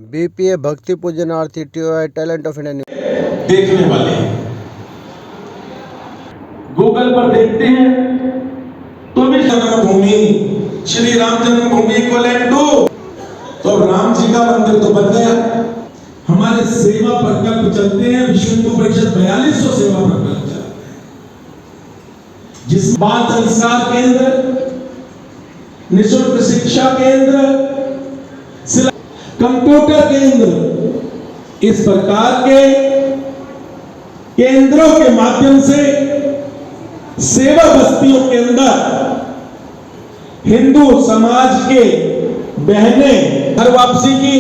BPA भक्ति पूजनार्थी TOI talent of India देखने वाले गूगल पर देखते हैं तो भी जन्मभूमि श्री राम जन्मभूमि को तो राम जी का मंदिर तो बन गया। हमारे सेवा प्रकल्प चलते हैं, विश्व हिंदू परिषद 4200 सेवा प्रकल्प चलते हैं, जिस बाल संस्कार केंद्र, निःशुल्क शिक्षा केंद्र, कंप्यूटर केंद्र, इस प्रकार के केंद्रों के माध्यम से सेवा बस्तियों के अंदर हिंदू समाज के बहनें घर वापसी की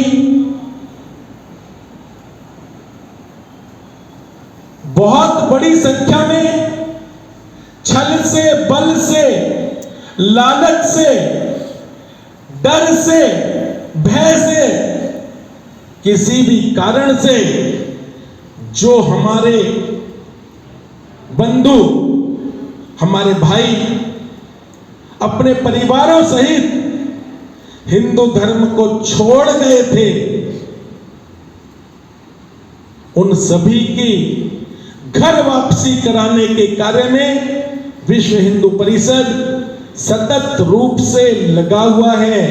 बहुत बड़ी संख्या में छल से, बल से, लालच से, डर से, भय से, किसी भी कारण से जो हमारे बंधु, हमारे भाई अपने परिवारों सहित हिंदू धर्म को छोड़ गए थे, उन सभी की घर वापसी कराने के कार्य में विश्व हिंदू परिषद सतत रूप से लगा हुआ है।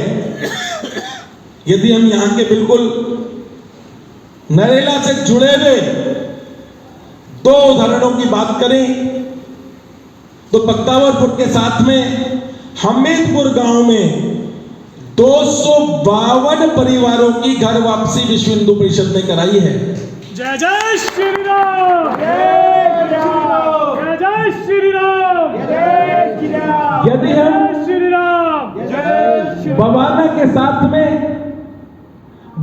यदि हम यहां के बिल्कुल नरेला से जुड़े हुए दो उदाहरणों की बात करें तो पक्तावरपुर के साथ में हमीदपुर गांव में 252 परिवारों की घर वापसी विश्व हिंदू परिषद ने कराई है। जय जय श्री राम, जय जय श्री राम, यदि हम श्री राम बवाना के साथ में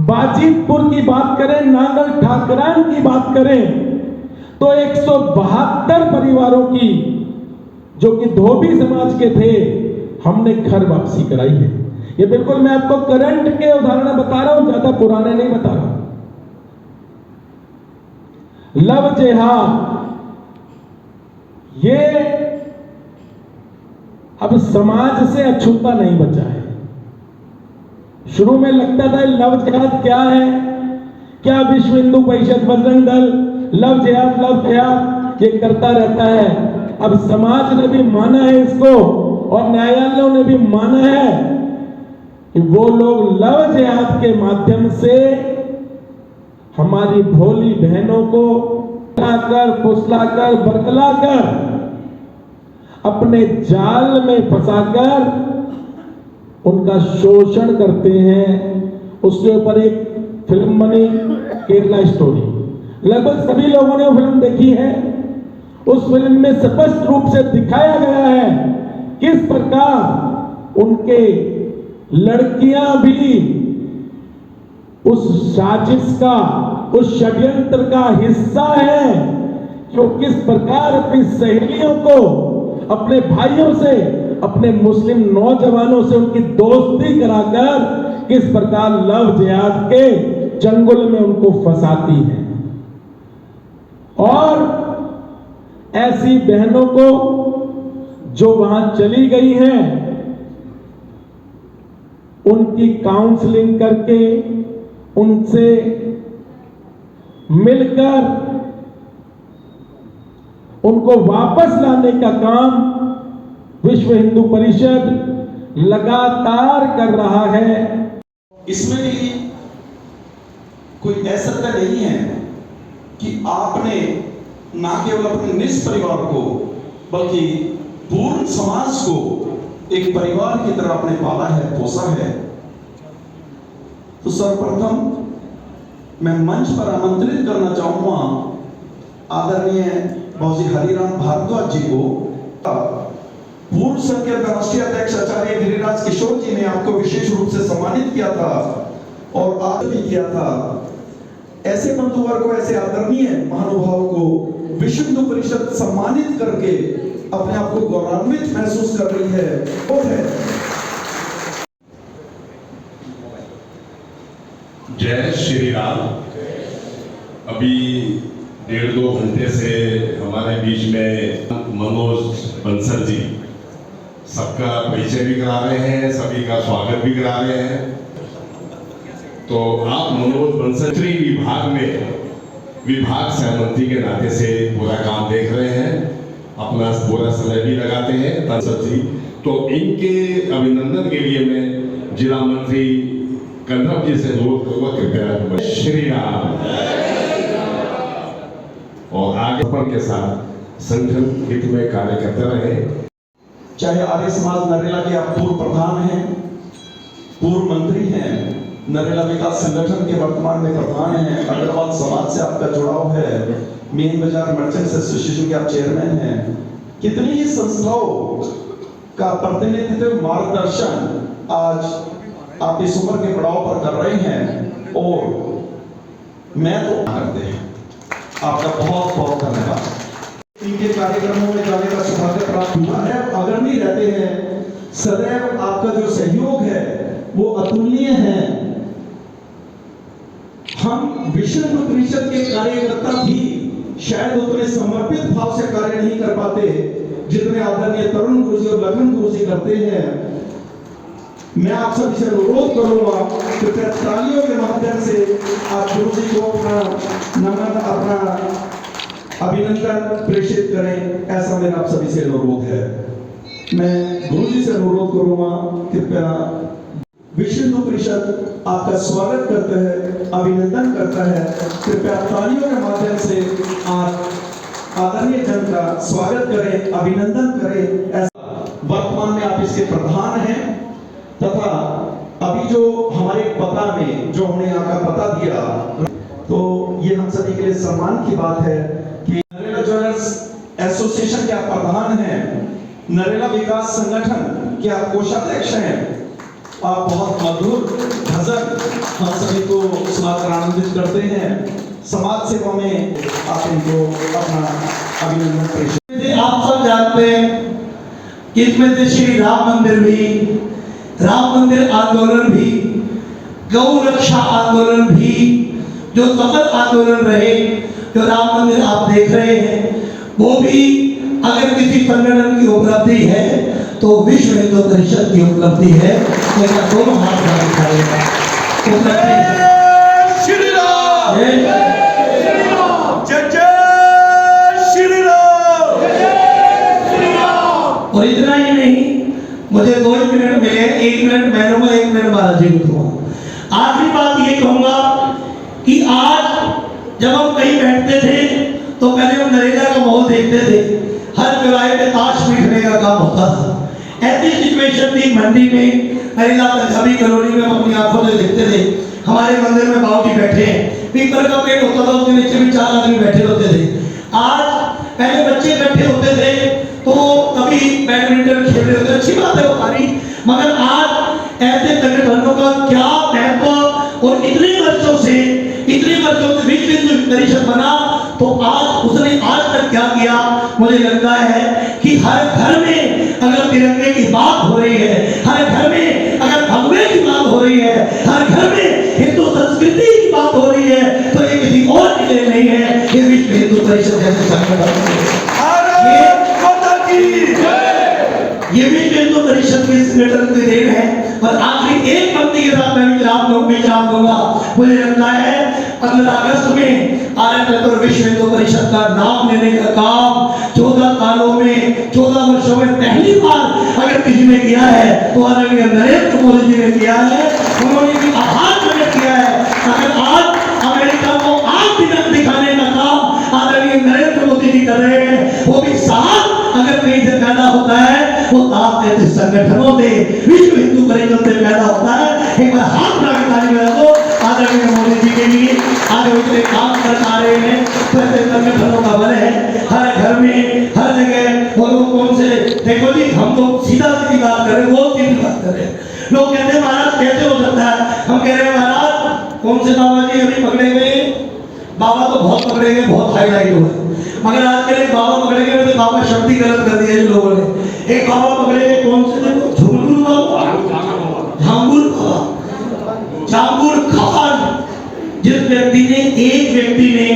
बाजीतपुर की बात करें, नांगल ठाकरान की बात करें तो 172 परिवारों की जो कि धोबी समाज के थे हमने घर वापसी कराई है। ये बिल्कुल मैं आपको करंट के उदाहरण बता रहा हूं, ज्यादा पुराने नहीं बता रहा। लव जिहाद ये अब समाज से अछूता नहीं बचा है। शुरू में लगता था लव जिहाद क्या है, क्या विश्व हिंदू परिषद, बजरंग दल लव जिहाद ये करता रहता है। अब समाज ने भी माना है इसको और न्यायालयों ने भी माना है कि वो लोग लव जिहाद के माध्यम से हमारी भोली बहनों को लाकर, फुसलाकर, बरगलाकर अपने जाल में फंसाकर उनका शोषण करते हैं। उसके ऊपर एक फिल्म बनी केरला स्टोरी, लगभग सभी लोगों ने फिल्म देखी है। उस फिल्म में स्पष्ट रूप से दिखाया गया है किस प्रकार उनके लड़कियां भी उस साजिश का, उस षड्यंत्र का हिस्सा है, जो किस प्रकार अपनी सहेलियों को, अपने भाइयों से, अपने मुस्लिम नौजवानों से उनकी दोस्ती कराकर किस प्रकार लव जिहाद के चंगुल में उनको फंसाती है। और ऐसी बहनों को जो वहां चली गई हैं उनकी काउंसलिंग करके, उनसे मिलकर उनको वापस लाने का काम विश्व हिंदू परिषद लगातार कर रहा है। इसमें भी कोई ऐसा नहीं है कि आपने ना केवल अपने निज परिवार को बल्कि पूर्ण समाज को एक परिवार की तरह आपने पाला है, पोसा है। तो सर्वप्रथम मैं मंच पर आमंत्रित करना चाहूंगा आदरणीय भाजी हरिराम भारद्वाज जी को। पूर्व संघ के राष्ट्रीय अध्यक्ष आचार्य गिरिराज किशोर जी ने आपको विशेष रूप से सम्मानित किया था और आदर भी किया था। ऐसे बंधुवर को, ऐसे आदरणीय महानुभाव को विश्व हिंदू परिषद सम्मानित करके अपने आप को गौरवान्वित महसूस कर रही है। वो है जय श्री राम। अभी 1.5-2 घंटे से हमारे बीच में मनोज बंसल जी सबका परिचय भी करा रहे हैं, सभी का स्वागत भी करा रहे हैं। तो आप मनोज बंसल विभाग में विभाग सहमति के नाते से पूरा काम देख रहे हैं, अपना पूरा समय भी लगाते हैं बंसल जी। तो इनके अभिनंदन के लिए मैं जिला मंत्री कन्नप जी से अनुरोध करूंगा, कृपया श्री राम और आगे के साथ संगठन हित में कार्य करते रहे। चाहे आर्य समाज नरेला के आप पूर्व प्रधान हैं, पूर्व मंत्री हैं, नरेला विकास संगठन के वर्तमान में प्रधान हैं, अग्रवाल समाज से आपका जुड़ाव है, मेन बाजार मर्चेंट्स एसोसिएशन के आप चेयरमैन हैं, कितनी ही संस्थाओं का प्रतिनिधित्व मार्गदर्शन आज आप इस उम्र के पड़ाव पर कर रहे हैं और मैं तो करते हैं। आपका बहुत बहुत धन्यवाद। इनके कार्यक्रमों में जाने का सौभाग्य प्राप्त हुआ है। अगर नहीं रहते हैं, सदैव आपका जो सहयोग है वो अतुलनीय है। हम विश्व हिंदू परिषद के कार्यकर्ता भी शायद उतने समर्पित भाव से कार्य नहीं कर पाते जितने आदरणीय तरुण गुरु जी और लखन गुरु जी करते हैं। मैं आप सभी से अनुरोध करूंगा कि तालियों के माध्यम से आप गुरु जी को अपना नमन, अपना अभिनंदन प्रेषित करें, ऐसा मेरा आप सभी से अनुरोध है। मैं गुरु जी से अनुरोध करूंगा, कृपया विश्व हिंदू परिषद आपका स्वागत करता है, अभिनंदन करता है। कृपया तालियों के माध्यम से आप आदरणीय जन का स्वागत करें, अभिनंदन करें। ऐसा वर्तमान में आप इसके प्रधान हैं तथा अभी जो हमारे पता में जो हमने यहाँ का पता दिया, तो ये हम सभी के लिए सम्मान की बात है कि नरेला ज्वेलर्स एसोसिएशन के आप प्रधान हैं, नरेला विकास संगठन के आप कोषाध्यक्ष हैं। आप बहुत मधुर भजन हम सभी को सुनाकर आनंदित करते हैं। समाज सेवा में आप इनको अपना अभिनंदन प्रेषित। आप सब जानते हैं कि इसमें से श्री राम मंदिर भी, राम मंदिर आंदोलन भी, गौ रक्षा आंदोलन भी, जो सफल आंदोलन रहे, जो राम मंदिर आप देख रहे हैं, वो भी अगर किसी संगठन की उपलब्धि है तो विश्व हिंदू परिषद की उपलब्धि है। तो दोनों हाथ दिखाएगा उपलब्धि है। श्री राम, जय जय श्री राम, श्री राम। और इतना ही नहीं, मुझे 2 मिनट मिले, 1 मिनट मैं लूंगा, 1 मिनट महाराज जी को दूंगा। आखिरी बात ये कहूंगा कि आज जब हम कहीं बैठते थे तो पहले हम नरेगा का माहौल देखते थे, हर चौराहे पे ताश पीटने का काम होता था। ऐसी सिचुएशन थी मंडी में, नरेगा पंजाबी कॉलोनी में, हम अपनी आंखों से देखते थे। हमारे मंदिर में बाबू जी बैठे हैं, पीपल का पेड़ होता था, उसके नीचे भी 4 आदमी बैठे होते थे। आज पहले बच्चे इकट्ठे होते थे तो कभी बैडमिंटन खेल रहे होते, अच्छी बात है वो सारी, मगर आज ऐसे संगठनों का क्या महत्व, और इतने वर्षों से विश्व हिंदू परिषद बना, तो आज उसने आज तक क्या किया। मुझे लगता है कि हर घर में अगर तिरंगे की बात हो रही है, हर घर में अगर भगवे की बात हो रही है, हर घर में हिंदू संस्कृति की बात हो रही है, तो ये किसी और के लिए नहीं है, ये विश्व हिंदू परिषद जैसे संगठन ये विश्व हिंदू परिषद के संगठन की देन है। और आखिरी एक पंक्ति के साथ मैं विराम दूंगा। मुझे लगता है 15 अगस्त में आर्य और विश्व हिंदू परिषद का नाम लेने का काम 14 सालों में, 14 वर्षों में पहली बार अगर किसी ने किया है तो आदरणीय नरेंद्र मोदी जी ने किया है। उन्होंने भी आभार प्रकट किया है। अगर आज अमेरिका को आग दिखाने का काम आदरणीय नरेंद्र मोदी जी कर रहे हैं, वो भी साथ अगर कहीं से पैदा होता है वो आप जैसे संगठनों से, विश्व हिंदू परिषद से पैदा होता है। एक बार हाथ ताली में रखो आदरणीय मोदी जी के लिए। आज वो इतने काम कर पा रहे हैं, तो ऐसे संगठनों का बल है हर घर में, हर जगह। और वो कौन से, देखो जी, हम तो सीधा सीधी बात कर रहे हैं, वो सीधी बात कर रहे हैं। लोग कहते हैं महाराज कैसे हो सकता है, हम कह रहे हैं महाराज कौन से बाबा जी अभी पकड़े गए, बाबा तो बहुत पकड़े गए, बहुत हाईलाइट हुए, मगर आज के लिए बाबा पकड़े गए तो बाबा शब्द गलत कर दिया इन लोगों ने। एक बाबा पकड़े गए, कौन से थे, झुमझुर बाबा, झांगुर बाबा, झांगुर खान, जिस व्यक्ति ने, एक व्यक्ति ने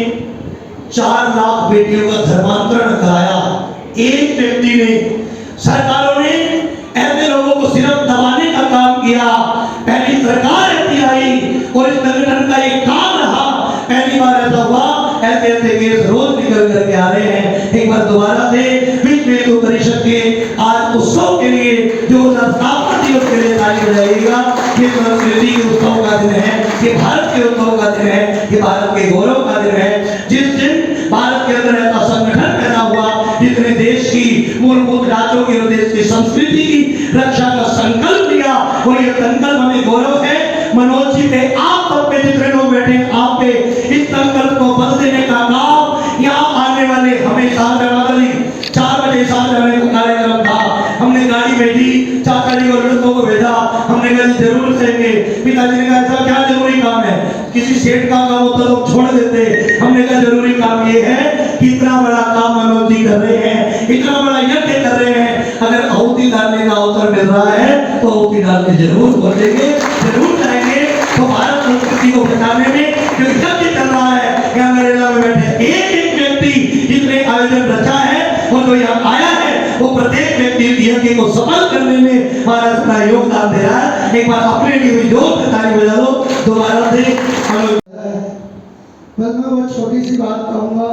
4 लाख बेटियों का धर्मांतरण कराया। एक व्यक्ति ने, सरकारों ने ऐसे लोगों को सिर्फ दबाने का काम किया। पहली सरकार ऐसी आई और इस कहते केस रोज निकल करके आ रहे हैं। एक बार दोबारा से विश्व हिंदू परिषद के आज उत्सव के लिए जो स्थापना दिवस के लिए ताली बजाइएगा। ये संस्कृति के उत्सव का दिन है, ये भारत के उत्सव का दिन है, ये भारत के गौरव का दिन है। जिस दिन भारत के अंदर ऐसा संगठन पैदा हुआ जिसने देश की मूलभूत ढांचों की और देश की संस्कृति की रक्षा का संकल्प लिया, और ये संकल्प हमें गौरव है। मनोज जी पे आप सब पे जितने लोग बैठे हैं, आप पे इस संकल्प को बल देने का काम यहाँ आने वाले हमें 4 बजे 7 बजे का कार्यक्रम था। हमने गाड़ी भेजी, चाचा जी और लड़कों को भेजा, हमने कहा जरूर करेंगे। पिताजी ने कहा ऐसा क्या जरूरी काम है, किसी सेठ का काम होता तो छोड़ देते। हमने कहा जरूरी काम ये है कि इतना बड़ा काम मनोज जी कर रहे हैं, इतना बड़ा यज्ञ कर रहे हैं, अगर आहुति डालने का अवसर मिल रहा है तो आहुति डालने जरूर बोलेंगे, जरूर जाएंगे। तो भारत संस्कृति को बचाने में जो यज्ञ चल रहा है, यहाँ नरेला में बैठे एक एक व्यक्ति जिसने आयोजन रचा है और जो यहाँ आया है, वो प्रत्येक व्यक्ति यज्ञ को सफल करने में हमारा अपना योगदान दे रहा है। एक बार अपने लिए भी जोर से ताली बजा दो। दोबारा से बस मैं वो छोटी सी बात कहूँगा,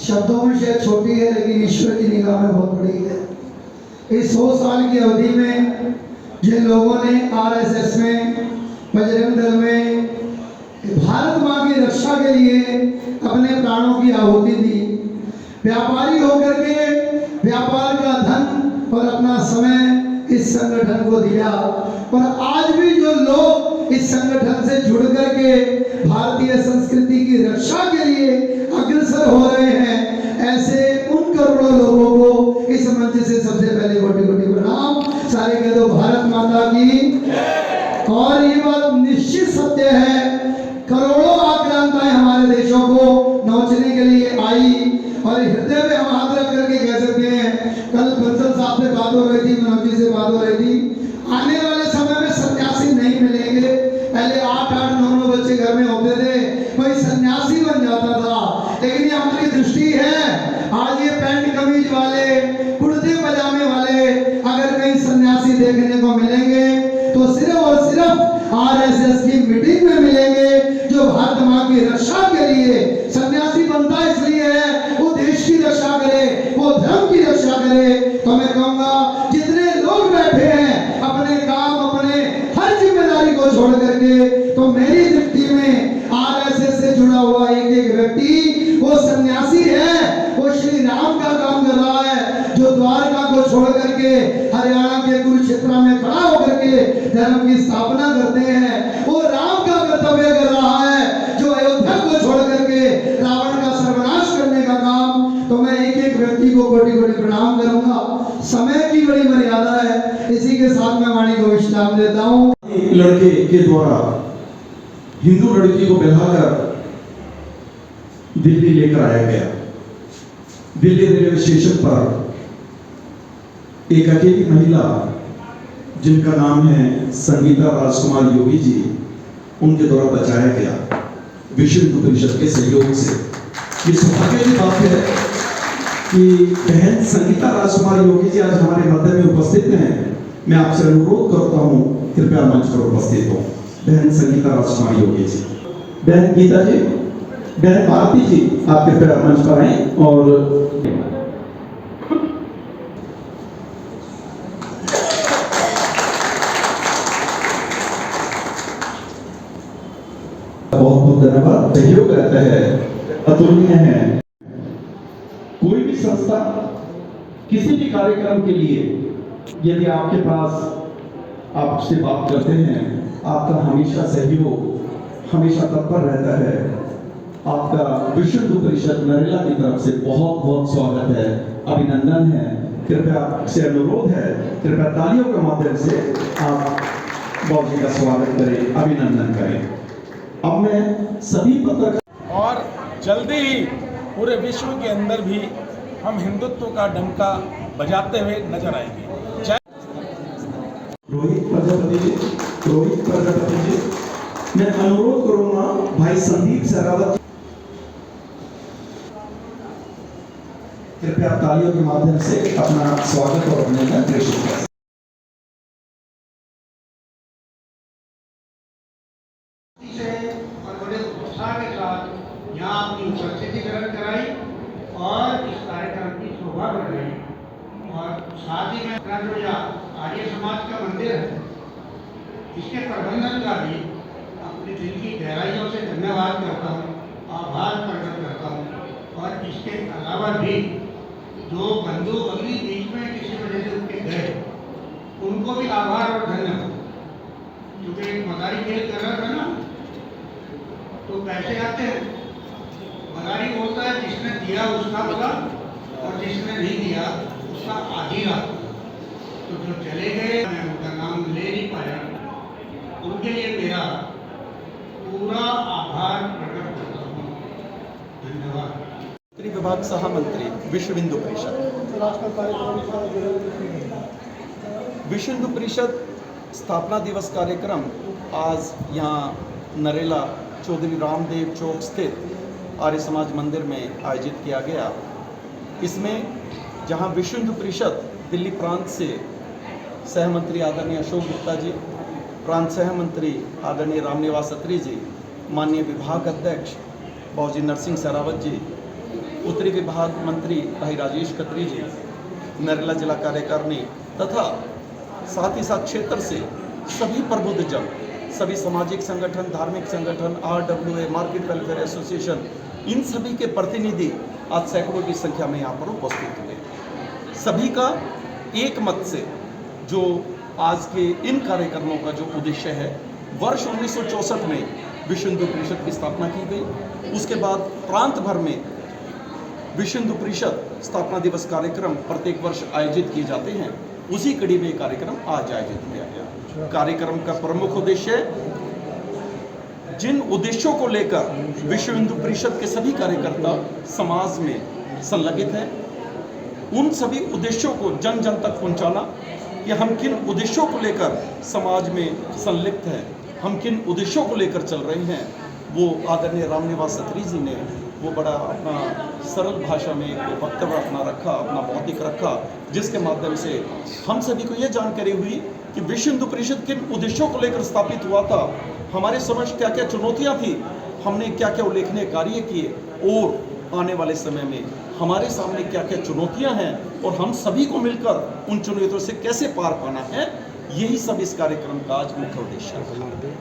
शब्दों में शायद छोटी है लेकिन ईश्वर की निगाह में बहुत बड़ी है। इस 100 साल की अवधि में जिन लोगों ने आरएसएस में, बजरंग दल में भारत माँ की रक्षा के लिए अपने प्राणों की आहुति दी, व्यापारी होकर के व्यापार का धन और अपना समय इस संगठन को दिया, और आज भी जो लोग इस संगठन से जुड़ करके भारतीय संस्कृति की रक्षा के लिए अग्रसर हो रहे हैं, ऐसे उन करोड़ों लोगों को इस मंच से सबसे पहले कोटि कोटि प्रणाम। सारे कह दो भारत माता की। और ये बात निश्चित सत्य है, करोड़ों आक्रांताएं हमारे देशों को नोचने के लिए आई, और हृदय में हम हाथ रख करके कह सकते हैं, कल बंसल साहब से बात हो रही थी, मनोज जी से बात हो रही थी, आने वाले समय में सन्यासी नहीं मिलेंगे। पहले 8-8, 9-9 बच्चे घर में होते थे, कोई सन्यासी बन जाता था, लेकिन ये हमारी दृष्टि है। आज ये पैंट कमीज वाले, कुर्ते पजामे वाले अगर कहीं सन्यासी देखने को मिलेंगे तो सिर्फ और सिर्फ आरएसएस की मीटिंग में मिलेंगे, जो भारत माँ की रक्षा के लिए सन्यासी बनता इसलिए है वो देश की रक्षा करे, वो धर्म की रक्षा करे। तो मैं कहूँगा जितने लोग बैठे हैं अपने काम, अपने हर जिम्मेदारी को छोड़ करके, तो मेरी दृष्टि में आरएसएस से जुड़ा हुआ एक एक व्यक्ति वो सन्यासी है, वो श्री राम का काम कर रहा है, जो द्वारका को छोड़ करके हरियाणा के कुरुक्षेत्र में खड़ा होकर के धर्म की स्थापना करते हैं, वो राम का कर्तव्य कर रहा है, जो अयोध्या को छोड़ करके रावण का सर्वनाश करने का काम। तो मैं एक एक व्यक्ति को कोटि कोटि प्रणाम करूंगा। समय की बड़ी मर्यादा है, इसी के साथ मैं वाणी को विश्राम देता हूँ। लड़के के द्वारा हिंदू लड़की को बिठाकर दिल्ली लेकर आया गया। दिल्ली रेलवे स्टेशन पर एक अकेली महिला जिनका नाम है संगीता राजकुमार योगी जी, उनके द्वारा बचाया गया विश्व हिंदू परिषद के सहयोग से। ये सौभाग्य की बात है कि बहन संगीता राजकुमार योगी जी आज हमारे मध्य में उपस्थित हैं। मैं आपसे अनुरोध करता हूँ कृपया मंच पर उपस्थित हो। बहन संगीता राजकुमार योगी जी, बहन गीता जी, बहन भारती जी, आप कृपया मंच पर आए। और बहुत बहुत धन्यवाद। सहयोग रहता है, अतुलनीय है। कोई भी संस्था किसी भी कार्यक्रम के लिए यदि आपके पास आपसे बात करते हैं, आपका हमेशा सहयोग हमेशा तत्पर रहता है। आपका विश्व हिंदू परिषद नरेला की तरफ से बहुत बहुत स्वागत है, अभिनंदन है। कृपया आपसे अनुरोध है, कृपया तालियों के माध्यम से आप बाबू जी का स्वागत करें, अभिनंदन करें। अब मैं सभी पत्रकार और जल्दी ही पूरे विश्व के अंदर भी हम हिंदुत्व का डंका बजाते हुए नजर आएंगे। जय रोहित प्रजापति जी, मैं अनुरोध करूंगा भाई संदीप सहरावत, कृपया तालियों के माध्यम से अपना स्वागत और अभिनंदन प्रेषित करें। यहाँ अपनी उपस्थिति ग्रहण कराई और इस कार्यक्रम की शोभा बढ़ाई। और साथ ही में अपना जो यहाँ आर्य समाज का मंदिर है, इसके प्रबंधन का भी अपने दिल की गहराइयों से धन्यवाद करता हूँ, आभार प्रकट करता हूँ। और इसके अलावा भी जो बंधु अगली बीच में किसी वजह से उनके गए, उनको भी आभार और धन्यवाद। क्योंकि एक मदारी खेल कर रहा था ना, तो पैसे आते हैं, मदारी बोलता है जिसने दिया उसका भला और जिसने नहीं दिया उसका आधी रात। तो जो चले गए, मैं उनका नाम ले नहीं पाया, उनके लिए मेरा पूरा आभार प्रकट करता हूँ। धन्यवाद। विभाग सह मंत्री विश्व हिंदू परिषद। विश्व हिंदू परिषद स्थापना दिवस कार्यक्रम आज यहाँ नरेला चौधरी रामदेव चौक स्थित आर्य समाज मंदिर में आयोजित किया गया। इसमें जहाँ विश्व हिंदू परिषद दिल्ली प्रांत से सह मंत्री आदरणीय अशोक गुप्ता जी, प्रांत सह मंत्री आदरणीय रामनिवास अत्री जी, माननीय विभाग अध्यक्ष बाबूजी नरसिंह सरावत जी, उत्तरी विभाग मंत्री भाई राजेश खत्री जी, नरेला जिला कार्यकारिणी तथा साथ ही साथ क्षेत्र से सभी प्रबुद्धजन, सभी सामाजिक संगठन, धार्मिक संगठन, RWA, मार्केट वेलफेयर एसोसिएशन, इन सभी के प्रतिनिधि आज सैकड़ों की संख्या में यहाँ पर उपस्थित हुए। सभी का एक मत से जो आज के इन कार्यक्रमों का जो उद्देश्य है, वर्ष 1964 में विश्व हिंदू परिषद की स्थापना की गई। उसके बाद प्रांत भर में विश्व हिंदू परिषद स्थापना दिवस कार्यक्रम प्रत्येक वर्ष आयोजित किए जाते हैं। उसी कड़ी में कार्यक्रम आज आयोजित किया गया। कार्यक्रम का प्रमुख उद्देश्य, जिन उद्देश्यों को लेकर विश्व हिंदू परिषद के सभी कार्यकर्ता समाज में संलग्नित हैं, उन सभी उद्देश्यों को जन जन तक पहुंचाना कि हम किन उद्देश्यों को लेकर समाज में संलिप्त हैं, हम किन उद्देश्यों को लेकर चल रहे हैं। वो आदरणीय रामनिवास अत्री जी ने वो बड़ा अपना सरल भाषा में एक वक्तव्य अपना रखा, अपना भौतिक रखा, जिसके माध्यम से हम सभी को ये जानकारी हुई कि विश्व हिंदू परिषद किन उद्देश्यों को लेकर स्थापित हुआ था, हमारे समक्ष क्या क्या चुनौतियां थी, हमने क्या क्या उल्लेखनीय कार्य किए और आने वाले समय में हमारे सामने क्या क्या चुनौतियां हैं और हम सभी को मिलकर उन चुनौतियों से कैसे पार पाना है। यही सब इस कार्यक्रम का आज मुख्य उद्देश्य है।